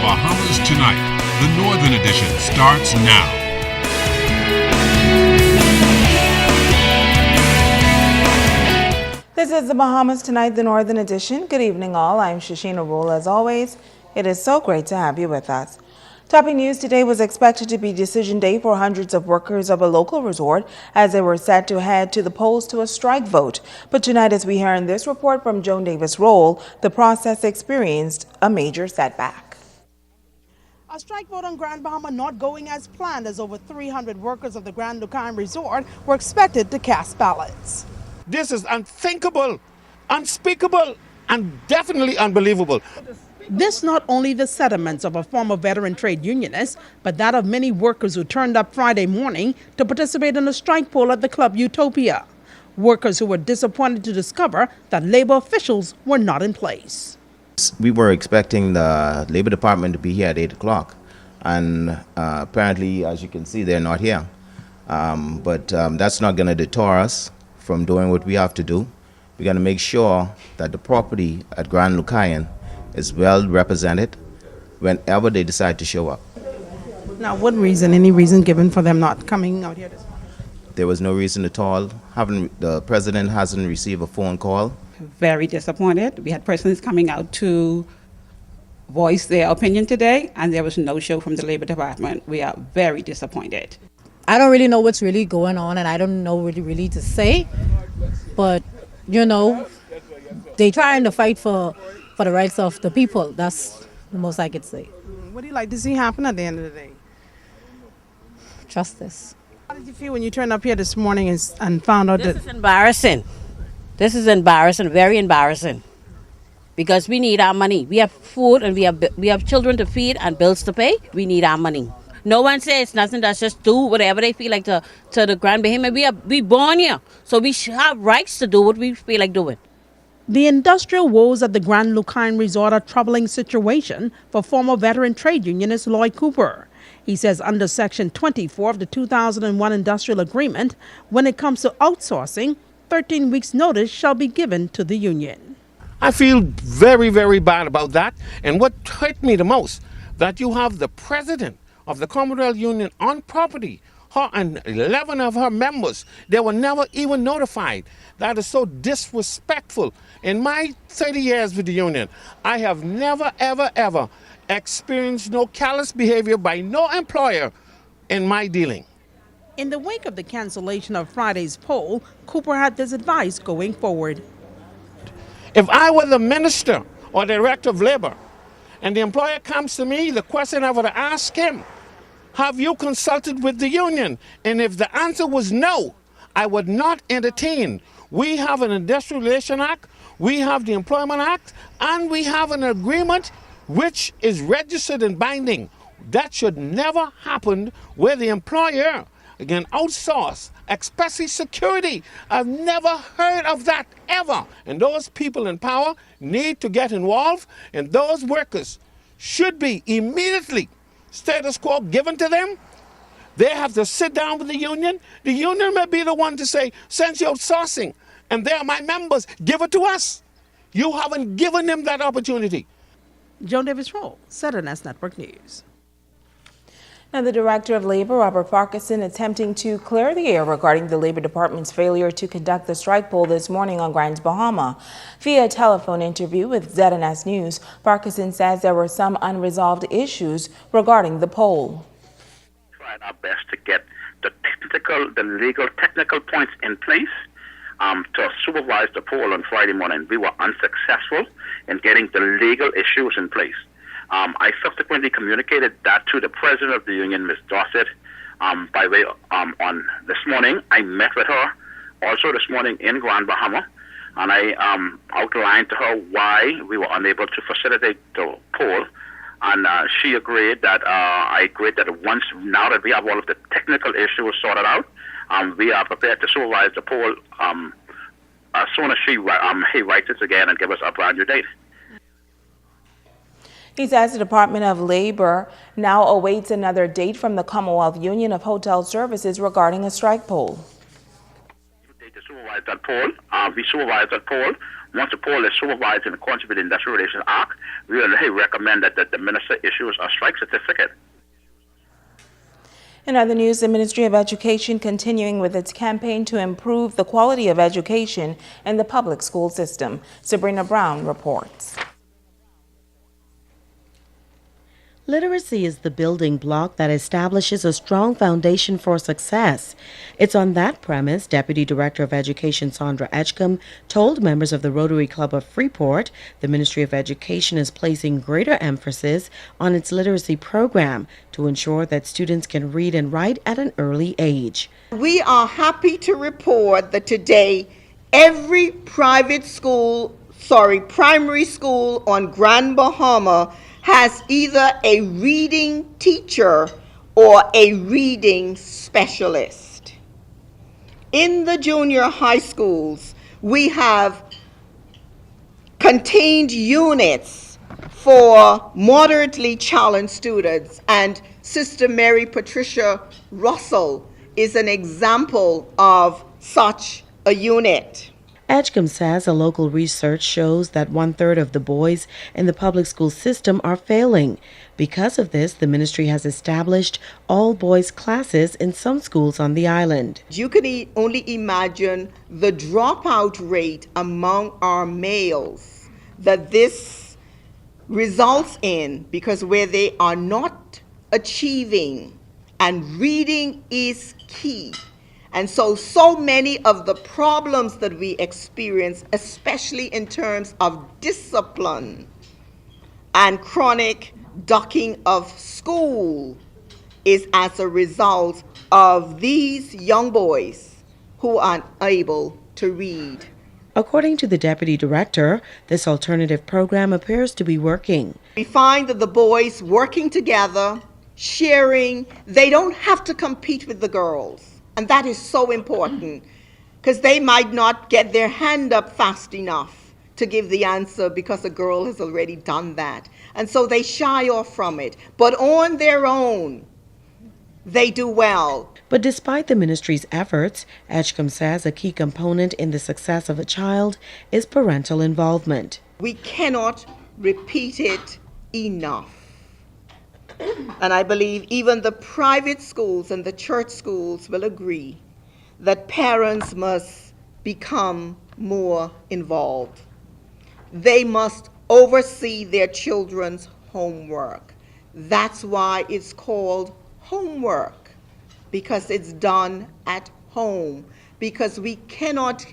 Bahamas Tonight, the Northern Edition, starts now. This is the Bahamas Tonight, the Northern Edition. Good evening, all. I'm Shashina Rule. As always, it is so great to have you with us. Topping news today was expected to be decision day for hundreds of workers of a local resort as they were set to head to the polls to a strike vote. But tonight, as we hear in this report from Joan Davis Roll, the process experienced a major setback. A strike vote on Grand Bahama not going as planned, as over 300 workers of the Grand Lucayan Resort were expected to cast ballots. This is unthinkable, unspeakable, and definitely unbelievable. This not only the sentiments of a former veteran trade unionist, but that of many workers who turned up Friday morning to participate in a strike poll at the Club Utopia. Workers who were disappointed to discover that labor officials were not in place. We were expecting the Labor Department to be here at 8 o'clock, and apparently, as you can see, they're not here. But that's not going to deter us from doing what we have to do. We're going to make sure that the property at Grand Lucayan is well represented whenever they decide to show up. Now, what reason, any reason given for them not coming out here this morning? There was no reason at all. The president hasn't received a phone call. Very disappointed. We had persons coming out to voice their opinion today, and there was no show from the Labor Department. We are very disappointed. I don't really know what's really going on, and I don't know really to say, but, you know, they trying to fight for the rights of the people. That's the most I could say. What do you like to see happen at the end of the day? Justice. How did you feel when you turned up here this morning and found out that... This is embarrassing. This is embarrassing, very embarrassing. Because we need our money. We have food and we have children to feed and bills to pay. We need our money. No one says nothing. That's just do whatever they feel like to the Grand Bahama. We born here, so we should have rights to do what we feel like doing. The industrial woes at the Grand Lucayan Resort are a troubling situation for former veteran trade unionist Lloyd Cooper. He says under Section 24 of the 2001 Industrial Agreement, when it comes to outsourcing, 13 weeks' notice shall be given to the union. I feel very, very bad about that. And what hurt me the most, that you have the president of the Commonwealth Union on property, her and 11 of her members, they were never even notified. That is so disrespectful. In my 30 years with the union, I have never, ever, ever experienced no callous behavior by no employer in my dealing. In the wake of the cancellation of Friday's poll, Cooper had this advice going forward. If I were the minister or director of labor, and the employer comes to me, the question I would ask him, have you consulted with the union? And if the answer was no, I would not entertain. We have an Industrial Relations Act, we have the Employment Act, and we have an agreement which is registered and binding. That should never happen where the employer can outsource, especially security. I've never heard of that ever. And those people in power need to get involved, and those workers should be immediately status quo given to them. They have to sit down with the union. The union may be the one to say, since you're outsourcing and they are my members, give it to us. You haven't given them that opportunity. Joan Davis Roll, ZNS Network News. Now, the Director of Labor, Robert Parkinson, attempting to clear the air regarding the Labor Department's failure to conduct the strike poll this morning on Grand Bahama. Via a telephone interview with ZNS News, Parkinson says there were some unresolved issues regarding the poll. Tried our best to get the legal technical points in place to supervise the poll on Friday morning. We were unsuccessful in getting the legal issues in place. I subsequently communicated that to the president of the union, Ms. Dossett, by way on this morning. I met with her also this morning in Grand Bahama, and I outlined to her why we were unable to facilitate the poll. And she agreed that I agreed that now that we have all of the technical issues sorted out, we are prepared to supervise the poll as soon as he writes it again and give us a brand new date. He says the Department of Labor now awaits another date from the Commonwealth Union of Hotel Services regarding a strike poll. To supervise that poll, we supervised that poll Once the poll is supervised in accordance with the Industrial Relations Act, we will recommend that the minister issues a strike certificate. In other news, the Ministry of Education continuing with its campaign to improve the quality of education in the public school system. Sabrina Brown reports. Literacy is the building block that establishes a strong foundation for success. It's on that premise Deputy Director of Education Sandra Edgecombe told members of the Rotary Club of Freeport the Ministry of Education is placing greater emphasis on its literacy program to ensure that students can read and write at an early age. We are happy to report that today every primary school on Grand Bahama has either a reading teacher or a reading specialist. In the junior high schools, we have contained units for moderately challenged students, and Sister Mary Patricia Russell is an example of such a unit. Edgecombe says a local research shows that 1/3 of the boys in the public school system are failing. Because of this, the ministry has established all boys classes in some schools on the island. You can only imagine the dropout rate among our males that this results in, because where they are not achieving, and reading is key. And so many of the problems that we experience, especially in terms of discipline and chronic ducking of school, is as a result of these young boys who are unable to read. According to the Deputy Director, this alternative program appears to be working. We find that the boys working together, sharing, they don't have to compete with the girls. And that is so important, because they might not get their hand up fast enough to give the answer because a girl has already done that. And so they shy off from it. But on their own, they do well. But despite the ministry's efforts, Edgecombe says a key component in the success of a child is parental involvement. We cannot repeat it enough. And I believe even the private schools and the church schools will agree that parents must become more involved. They must oversee their children's homework. That's why it's called homework, because it's done at home, because we cannot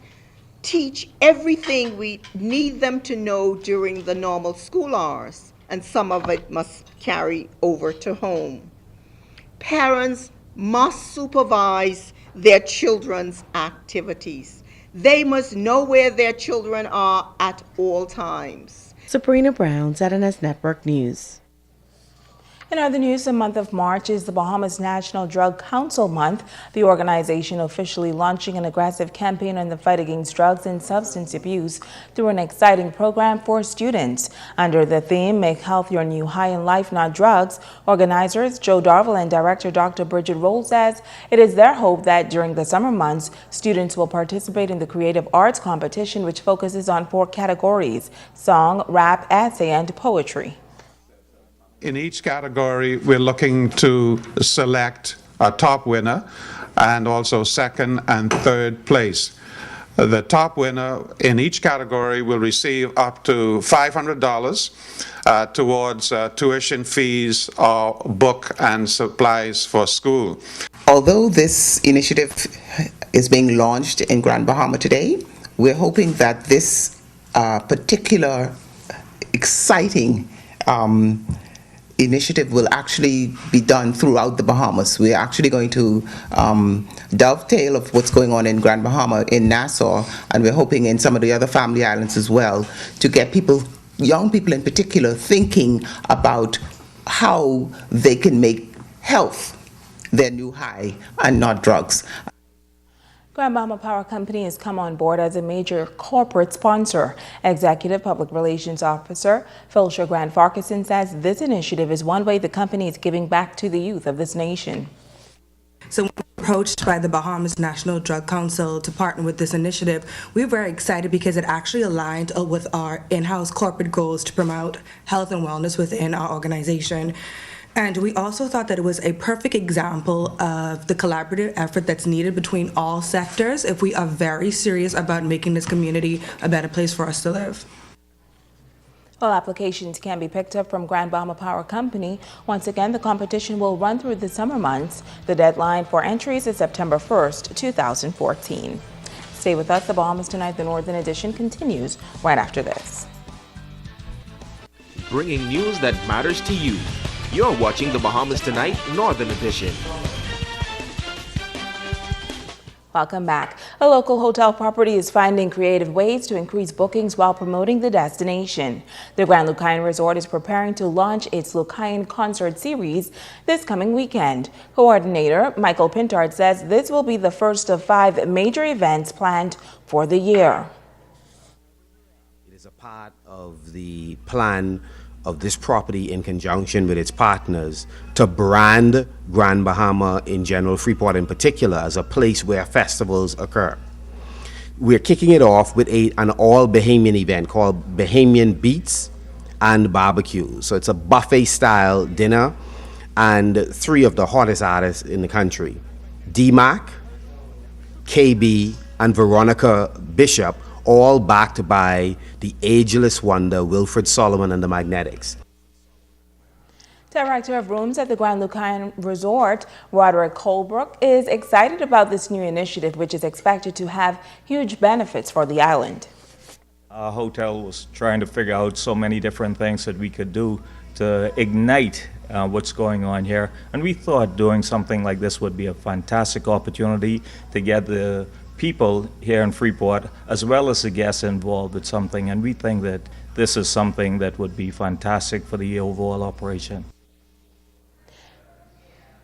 teach everything we need them to know during the normal school hours, and some of it must carry over to home. Parents must supervise their children's activities. They must know where their children are at all times. Sabrina Brown, ZNS Network News. In other news, the month of March is the Bahamas National Drug Council Month, the organization officially launching an aggressive campaign on the fight against drugs and substance abuse through an exciting program for students. Under the theme, Make Health Your New High in Life, Not Drugs, organizers Joe Darville and director Dr. Bridget Roll says it is their hope that during the summer months, students will participate in the creative arts competition, which focuses on 4 categories: song, rap, essay, and poetry. In each category, we're looking to select a top winner and also second and third place. The top winner in each category will receive up to $500 towards tuition fees or book and supplies for school. Although this initiative is being launched in Grand Bahama today, we're hoping that this particular exciting initiative will actually be done throughout the Bahamas. We're actually going to dovetail of what's going on in Grand Bahama in Nassau, and we're hoping in some of the other family islands as well, to get people, young people in particular, thinking about how they can make health their new high and not drugs. Grand Bahama Power Company has come on board as a major corporate sponsor. Executive Public Relations Officer Philshire Grant Farquharson says this initiative is one way the company is giving back to the youth of this nation. So we're approached by the Bahamas National Drug Council to partner with this initiative, we were very excited because it actually aligned with our in-house corporate goals to promote health and wellness within our organization. And we also thought that it was a perfect example of the collaborative effort that's needed between all sectors if we are very serious about making this community a better place for us to live. Well, applications can be picked up from Grand Bahama Power Company. Once again, the competition will run through the summer months. The deadline for entries is September 1st, 2014. Stay with us. The Bahamas Tonight, the Northern Edition, continues right after this. Bringing news that matters to you. You're watching the Bahamas Tonight, Northern Edition. Welcome back. A local hotel property is finding creative ways to increase bookings while promoting the destination. The Grand Lucayan Resort is preparing to launch its Lucayan Concert Series this coming weekend. Coordinator Michael Pintard says this will be the first of 5 major events planned for the year. It is a part of the plan of this property in conjunction with its partners to brand Grand Bahama in general, Freeport in particular, as a place where festivals occur. We're kicking it off with an all-Bahamian event called Bahamian Beats and Barbecue. So it's a buffet-style dinner, and 3 of the hottest artists in the country, D-Mac, KB, and Veronica Bishop, all backed by the ageless wonder Wilfred Solomon and the Magnetics. Director of Rooms at the Grand Lucayan Resort, Roderick Colebrook, is excited about this new initiative, which is expected to have huge benefits for the island. Our hotel was trying to figure out so many different things that we could do to ignite what's going on here, and we thought doing something like this would be a fantastic opportunity to get the people here in Freeport as well as the guests involved with something, and we think that this is something that would be fantastic for the overall operation.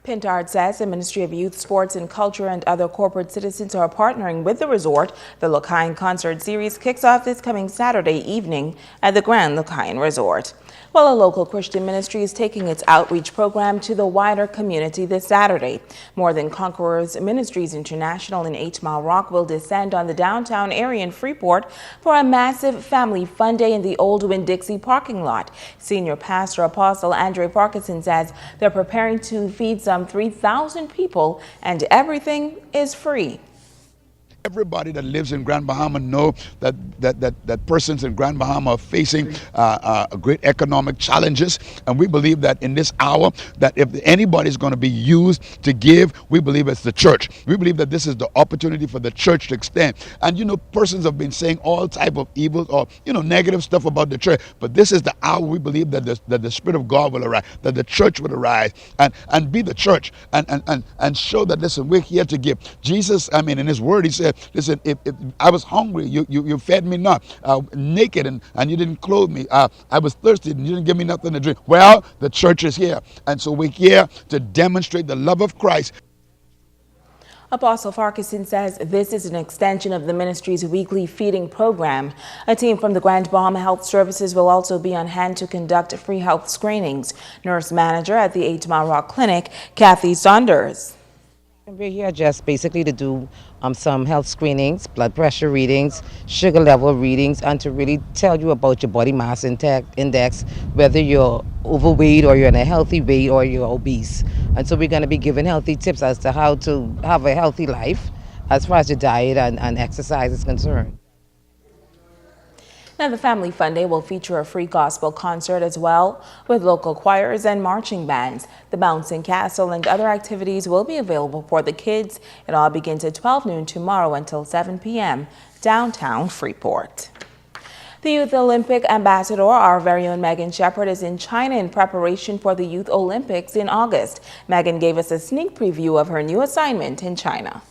Pintard says the Ministry of Youth, Sports and Culture and other corporate citizens are partnering with the resort. The Lucayan Concert Series kicks off this coming Saturday evening at the Grand Lucayan Resort. Well, a local Christian ministry is taking its outreach program to the wider community this Saturday. More Than Conquerors Ministries International in 8 Mile Rock will descend on the downtown area in Freeport for a massive family fun day in the old Winn-Dixie parking lot. Senior Pastor Apostle Andre Parkinson says they're preparing to feed some 3,000 people and everything is free. Everybody that lives in Grand Bahama know that persons in Grand Bahama are facing great economic challenges, and we believe that in this hour, that if anybody is going to be used to give, we believe it's the church. We believe that this is the opportunity for the church to extend. And persons have been saying all type of evil or negative stuff about the church, but this is the hour we believe that the Spirit of God will arise, that the church will arise and be the church and show that, listen, we're here to give. Jesus, in His Word, He said, listen, if I was hungry, you fed me not. Naked and you didn't clothe me. I was thirsty and you didn't give me nothing to drink. Well, the church is here. And so we're here to demonstrate the love of Christ. Apostle Farquharson says this is an extension of the ministry's weekly feeding program. A team from the Grand Bahama Health Services will also be on hand to conduct free health screenings. Nurse manager at the 8 Mile Rock Clinic, Kathy Saunders. We're here just basically to do some health screenings, blood pressure readings, sugar level readings, and to really tell you about your body mass index, whether you're overweight or you're in a healthy weight or you're obese. And so we're going to be giving healthy tips as to how to have a healthy life as far as your diet and exercise is concerned. Now, the Family Fun Day will feature a free gospel concert as well, with local choirs and marching bands. The bouncing castle and other activities will be available for the kids. It all begins at 12 noon tomorrow until 7 p.m. downtown Freeport. The Youth Olympic Ambassador, our very own Megan Shepard, is in China in preparation for the Youth Olympics in August. Megan gave us a sneak preview of her new assignment in China.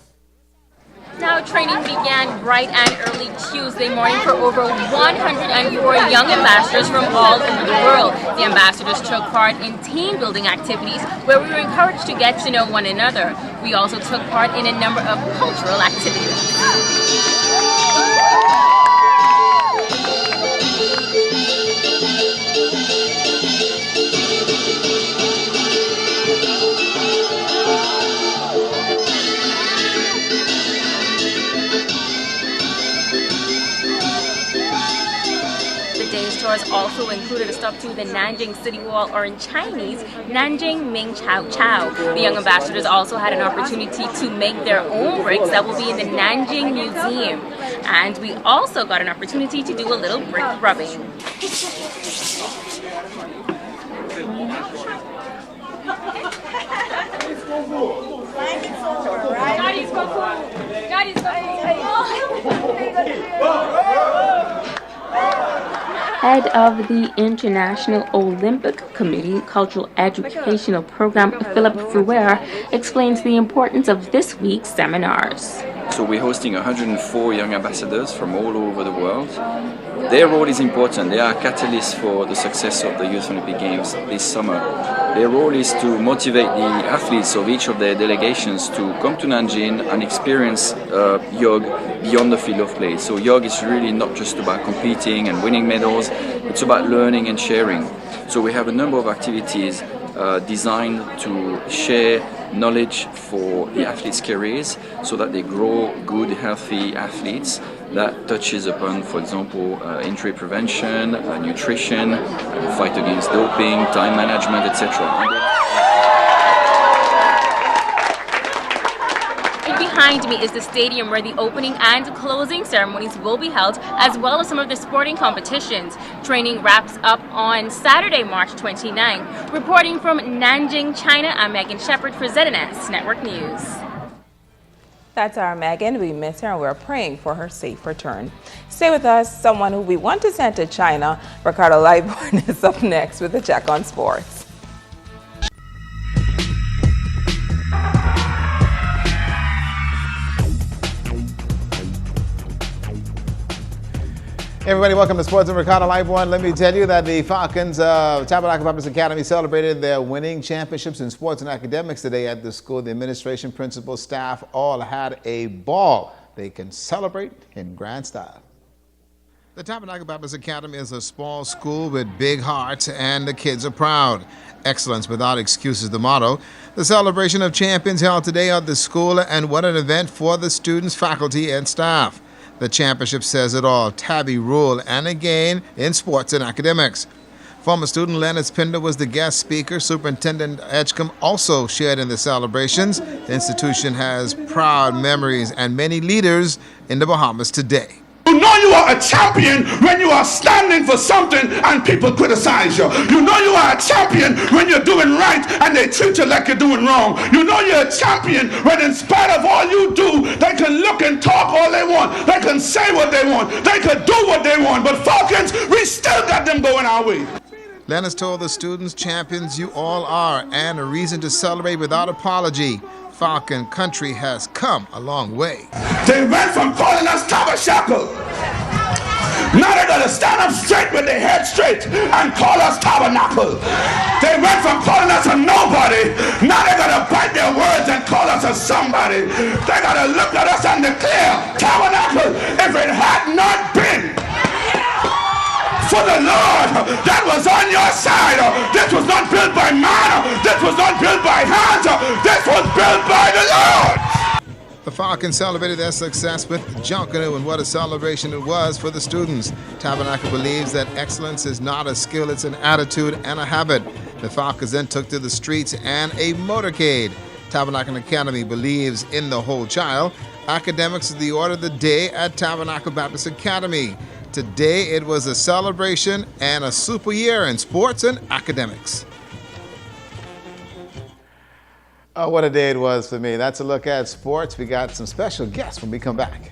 Now, training began bright and early Tuesday morning for over 104 young ambassadors from all over the world. The ambassadors took part in team building activities where we were encouraged to get to know one another. We also took part in a number of cultural activities. also included a stop to the Nanjing City Wall, or in Chinese, Nanjing Ming Chao Chao. The young ambassadors also had an opportunity to make their own bricks that will be in the Nanjing Museum. And we also got an opportunity to do a little brick rubbing. Head of the International Olympic Committee Cultural Educational Program, Philip Fruer, explains the importance of this week's seminars. So we're hosting 104 young ambassadors from all over the world. Their role is important. They are catalysts for the success of the Youth Olympic Games this summer. Their role is to motivate the athletes of each of their delegations to come to Nanjing and experience yoga beyond the field of play. So yoga is really not just about competing and winning medals, it's about learning and sharing. So we have a number of activities designed to share knowledge for the athletes' careers so that they grow good, healthy athletes. That touches upon, for example, injury prevention, nutrition, fight against doping, time management, etc. Behind me is the stadium where the opening and closing ceremonies will be held, as well as some of the sporting competitions. Training wraps up on Saturday, March 29. Reporting from Nanjing, China, I'm Megan Shepard for ZNS Network News. That's our Megan. We miss her and we're praying for her safe return. Stay with us. Someone who we want to send to China, Ricardo Lightborn, is up next with a check on sports. Hey everybody, welcome to Sports and Ricardo Lightborn. Let me tell you that the Falcons Tabernacle Baptist Academy celebrated their winning championships in sports and academics today at the school. The administration, principal, staff all had a ball. They can celebrate in grand style. The Tabernacle Baptist Academy is a small school with big hearts, and the kids are proud. Excellence without excuses, the motto. The celebration of champions held today at the school, and what an event for the students, faculty, and staff. The championship says it all. Tabby rule, and again in sports and academics. Former student Leonard Pinder was the guest speaker. Superintendent Edgecombe also shared in the celebrations. The institution has proud memories and many leaders in the Bahamas today. You know you are a champion when you are standing for something and people criticize you. You know you are a champion when you're doing right and they treat you like you're doing wrong. You know you're a champion when in spite of all you do, they can look and talk all they want. They can say what they want. They can do what they want. But Falcons, we still got them going our way. Lennox told the students, champions you all are, and a reason to celebrate without apology. Falcon country has come a long way. They went from calling us tabernacle. Now they're going to stand up straight with their head straight and call us tabernacle. They went from calling us a nobody. Now they're going to bite their words and call us a somebody. They're going to look at us and declare tabernacle. If it had not been for the Lord that was on your side, this was not built by man, this was not built by hands, this was built by the Lord. The Falcons celebrated their success with Junkanoo, and what a celebration it was for the students. Tabernacle believes that excellence is not a skill, it's an attitude and a habit. The Falcons then took to the streets and a motorcade. Tabernacle Academy believes in the whole child. Academics is the order of the day at Tabernacle Baptist Academy. Today it was a celebration and a super year in sports and academics. Oh, what a day it was for me. That's a look at sports. We got some special guests when we come back.